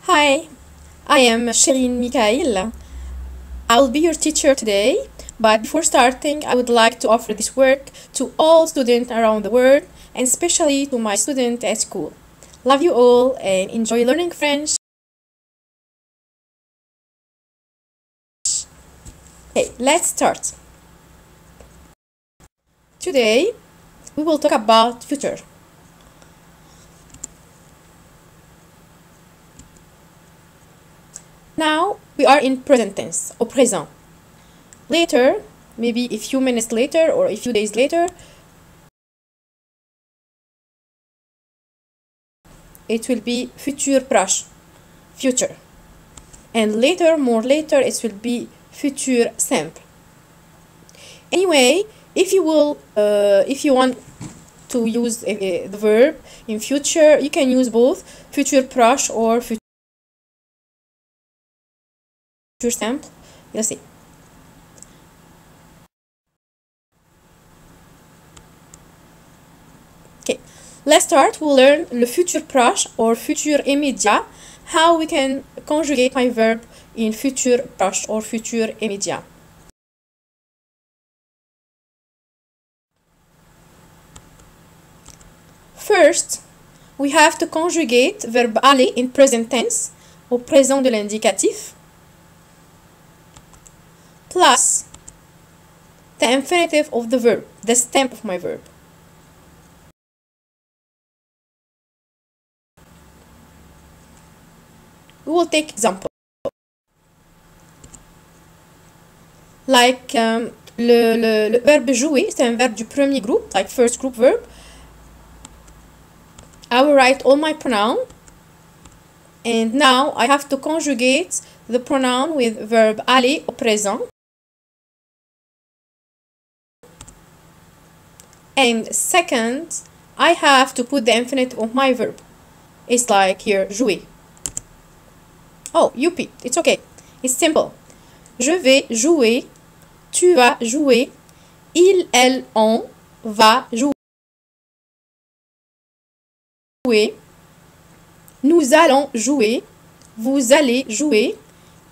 Hi, I am Cherine Mikail. I will be your teacher today, but before starting, I would like to offer this work to all students around the world, and especially to my students at school. Love you all and enjoy learning French. Okay, let's start. Today, we will talk about future. Now we are in present tense, au présent. Later, maybe a few minutes later or a few days later, it will be futur proche, future. And later, more later, it will be futur simple. Anyway, if you want to use the verb in future, you can use both futur proche or futur simple. You'll see. Okay, let's start. We'll learn le futur proche or futur immédiat, how we can conjugate my verb in futur proche or futur immédiat. First, we have to conjugate verbe aller in present tense, au présent de l'indicatif, plus the infinitive of the verb, the stem of my verb. We will take example. Like le verbe jouer, c'est un verbe du premier groupe, like first group verb. I will write all my pronoun, and now I have to conjugate the pronoun with verb aller au présent. And second, I have to put the infinitive of my verb. It's like here, jouer. Oh, youpi, it's okay. It's simple. Je vais jouer, tu vas jouer, il, elle, on va jouer, nous allons jouer, vous allez jouer,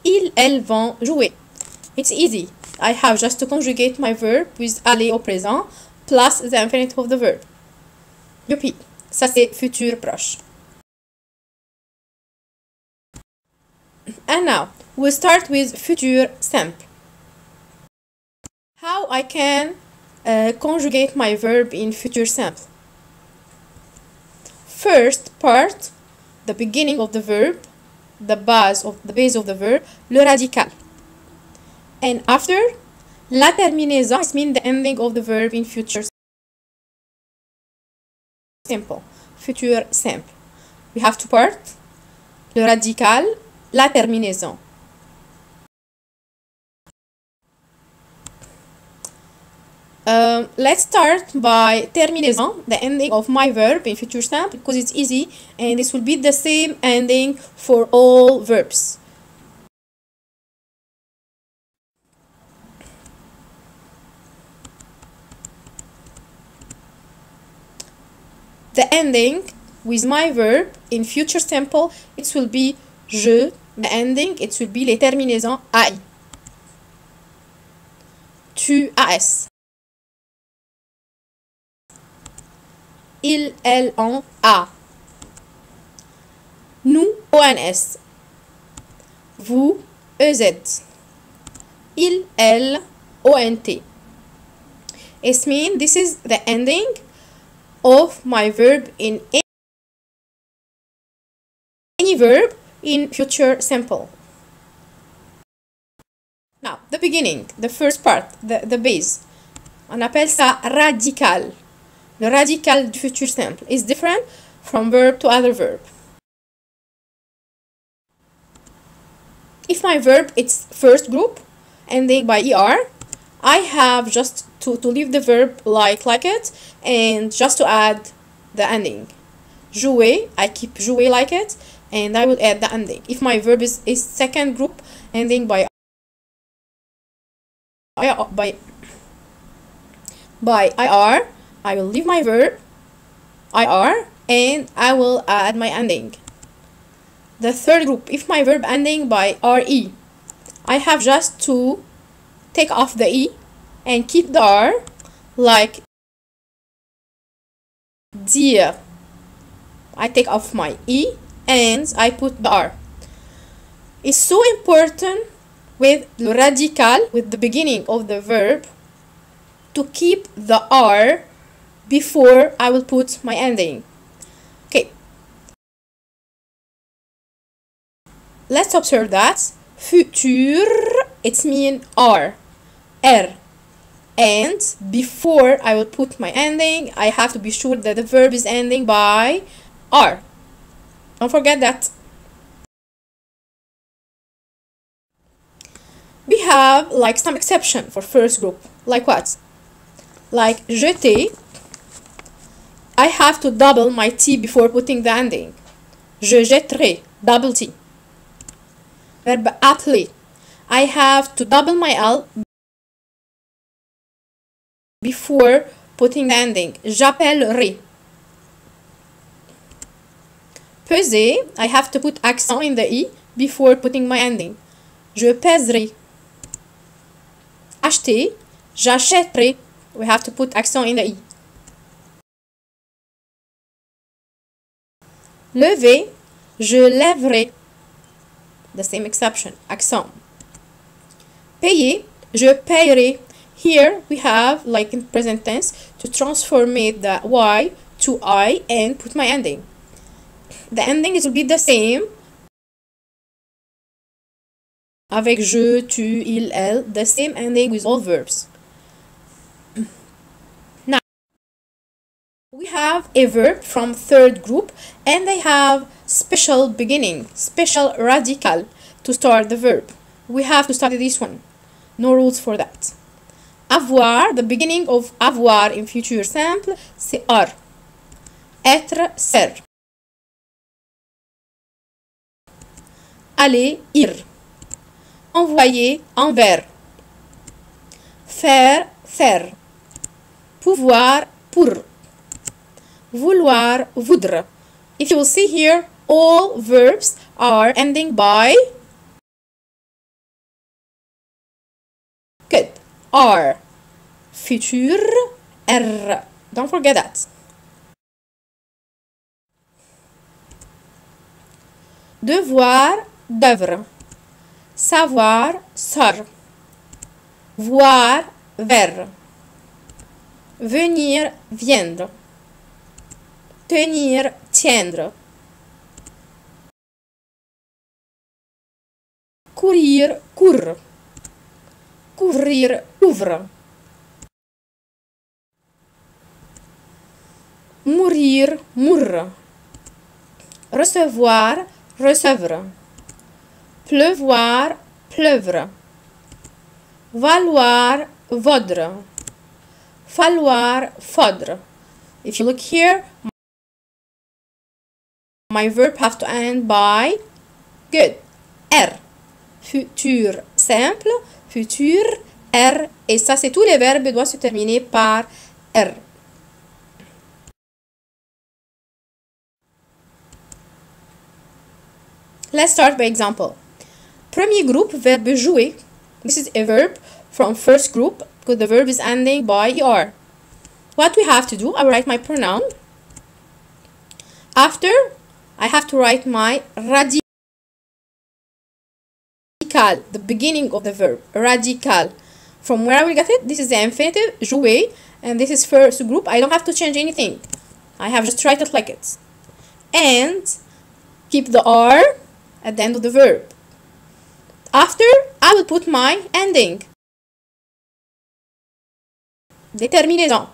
ils, elles vont jouer. It's easy. I have just to conjugate my verb with aller au présent plus the infinitive of the verb. Youpi, ça c'est futur proche. And now, we'll start with futur simple. How I can conjugate my verb in futur simple? First part, the beginning of the verb, the base of the verb, le radical. And after, la terminaison, it means the ending of the verb in future simple, futur simple. We have two parts, le radical, la terminaison. Let's start by terminaison, the ending of my verb in future simple, because it's easy and this will be the same ending for all verbs. The ending with my verb in future simple, it will be je. The ending, it will be les terminaisons ai. Tu, as. Il, elle, on, a. Nous, ons. Vous, ez. Il, elle, ont. It means this is the ending of my verb in any verb in future simple. Now, the beginning, the first part, the base. On appelle ça radical. Le radical du futur simple is different from verb to other verb. If my verb is first group ending by er, I have just to leave the verb like it and just to add the ending. Jouer, I keep jouer like it and I will add the ending. If my verb is second group ending by ir, I will leave my verb ir and I will add my ending. The third group, if my verb ending by re, I have just to take off the e and keep the r, like dire. I take off my e and I put the r. It's so important with le radical, with the beginning of the verb, to keep the r before I will put my ending. Okay. Let's observe that futur, it's mean r, and before I will put my ending, I have to be sure that the verb is ending by r. Don't forget that. We have like some exception for first group. Like what? Like jeter, I have to double my T before putting the ending. Je jetterai, double T. Verbe appeler, I have to double my L before putting the ending. J'appellerai. Peser, I have to put accent in the E before putting my ending. Je pèserai. Acheter, j'achèterai. We have to put accent in the E. Lever, je lèverai. The same exception, accent. Payer, je payerai. Here we have, like in present tense, to transform the Y to I and put my ending. The ending will be the same. Avec je, tu, il, elle, the same ending with all verbs. Now, we have a verb from third group and they have special beginning, special radical to start the verb. We have to study this one. No rules for that. Avoir, the beginning of avoir in future simple, c'est ar. Être, ser. Aller, ir. Envoyer, envers. Faire, faire. Pouvoir, pour. Vouloir, voudre. If you will see here, all verbs are ending by good. Are. Futur, R. Don't forget that. Devoir, d'œuvre. Savoir, sort. Voir, vers. Venir, viendre. Tenir, tiendre. Courir, court. Couvrir, ouvre. Mourir, mourre. Recevoir, recevre. Pleuvoir, pleuvre. Valoir, vaudre. Falloir, faudre. If you look here, my verb have to end by good. R. Futur simple, futur, R. Et ça, c'est tous les verbes doivent se terminer par R. Let's start by example. Premier groupe, verbe jouer. This is a verb from first group because the verb is ending by er. What we have to do, I will write my pronoun. After, I have to write my radical, the beginning of the verb, radical. From where I will get it? This is the infinitive, jouer, and this is first group. I don't have to change anything. I have just write it like it. And keep the R at the end of the verb. After, I will put my ending. Déterminaison.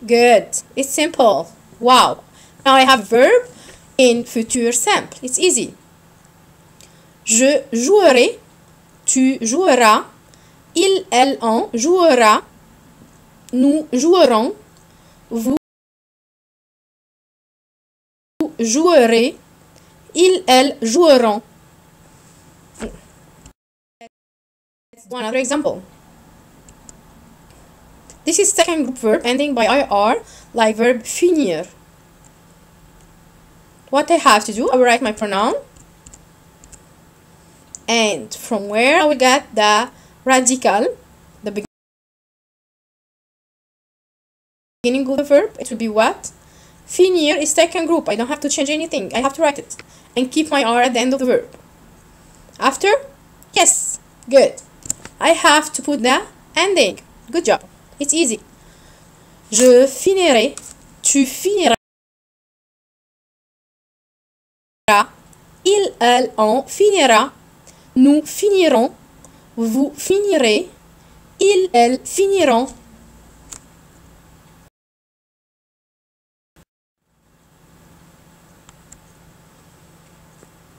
Good. It's simple. Wow. Now I have verb in futur simple. It's easy. Je jouerai. Tu joueras. Il, elle, on jouera. Nous jouerons. Vous jouerez. Il, elle joueront. One other example. This is second group verb ending by IR, like verb finir. What I have to do, I will write my pronoun. And from where I will get the radical, the beginning of the verb, it will be what? Finir is second group. I don't have to change anything. I have to write it. And keep my R at the end of the verb. After? Yes. Good. I have to put the ending. Good job. It's easy. Je finirai. Tu finiras. Il, elle, on finira. Nous finirons. Vous finirez. Ils, elles finiront.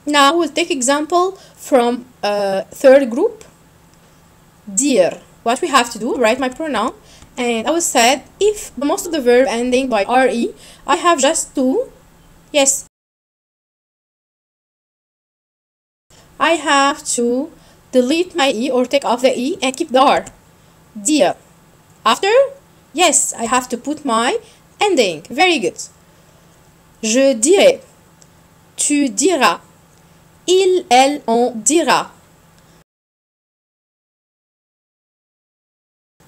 Now we'll take example from third group. Dear. What we have to do, write my pronoun. And I was said, if most of the verb ending by re, I have just to, yes, I have to delete my e or take off the e and keep the r. Dear. After, yes, I have to put my ending. Very good. Je dirai. Tu diras. Il, elle, on dira.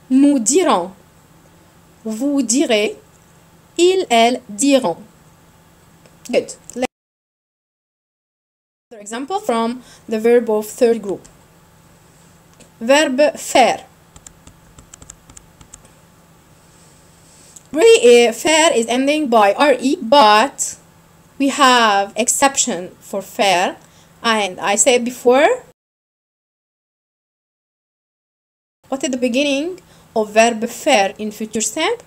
Nous dirons. Vous direz. Ils, elles diront. Good. Another example from the verb of third group. Verbe faire. Really, faire is ending by re, but we have exception for faire. And I said before, what is the beginning of verb faire in future simple?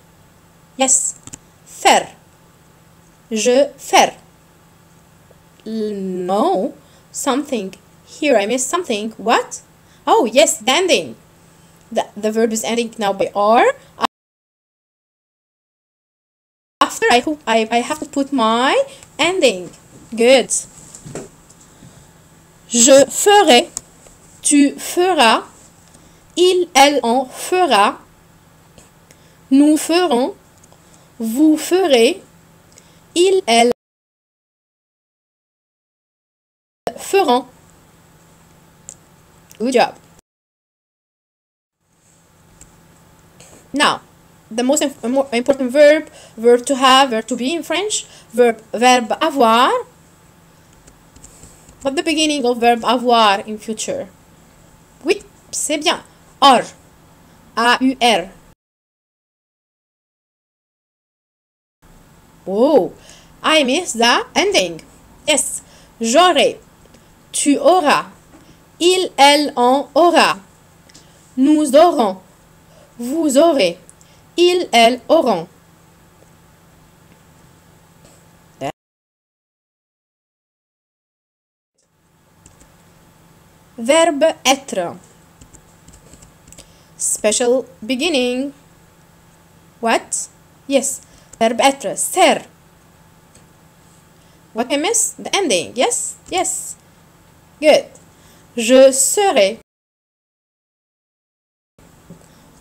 Yes, faire. Je faire. No, something. Here I missed something. What? Oh, yes, the ending. The verb is ending now by R. After I have to put my ending. Good. Je ferai, tu feras, il, elle, on fera, nous ferons, vous ferez, il, elle feront. Good job. Now, the most important verb to have, verb to be in French, verbe avoir. What's the beginning of verb avoir in future? Oui, c'est bien. Or. A-U-R. Oh, I missed the ending. Yes. J'aurai. Tu auras. Il, elle, on aura. Nous aurons. Vous aurez. Ils, elles auront. Verbe êtres. Special beginning. What? Yes. Verbe êtres. Ser. What I miss? The ending. Yes? Yes. Good. Je serai.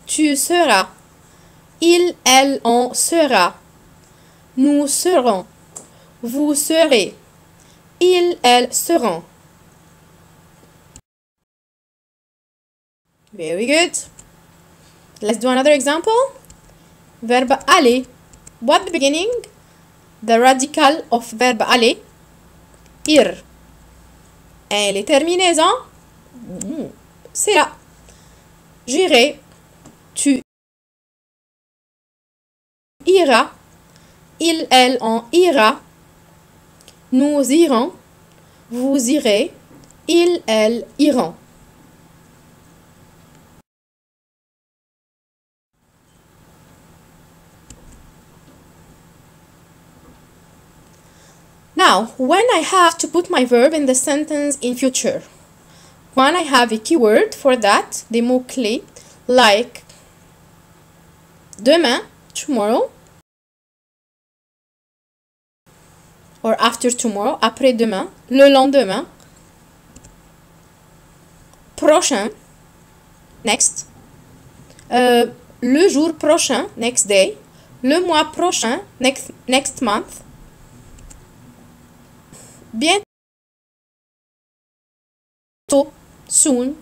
Tu seras. Il, elle, on sera. Nous serons. Vous serez. Ils, elles seront. Very good. Let's do another example. Verbe aller. What the beginning? The radical of verbe aller. Ir. Et les terminaisons? C'est là. J'irai. Tu iras. Il, elle, on ira. Nous irons. Vous irez. Ils, elles iront. Now, when I have to put my verb in the sentence in future, when I have a keyword for that, des mots-clés, like demain, tomorrow, or after tomorrow, après-demain, le lendemain, prochain, next, le jour prochain, next day, le mois prochain, next month, bientôt, soon.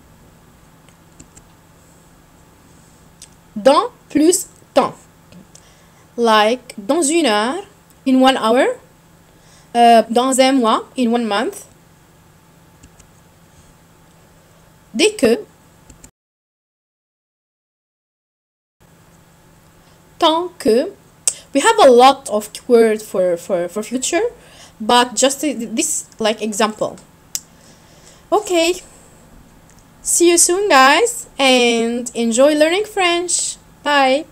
Dans plus temps. Like dans une heure, in 1 hour. Dans un mois, in 1 month. Dès que. Tant que. We have a lot of words for future, but just this like example. Okay. See you soon, guys, and enjoy learning French. Bye.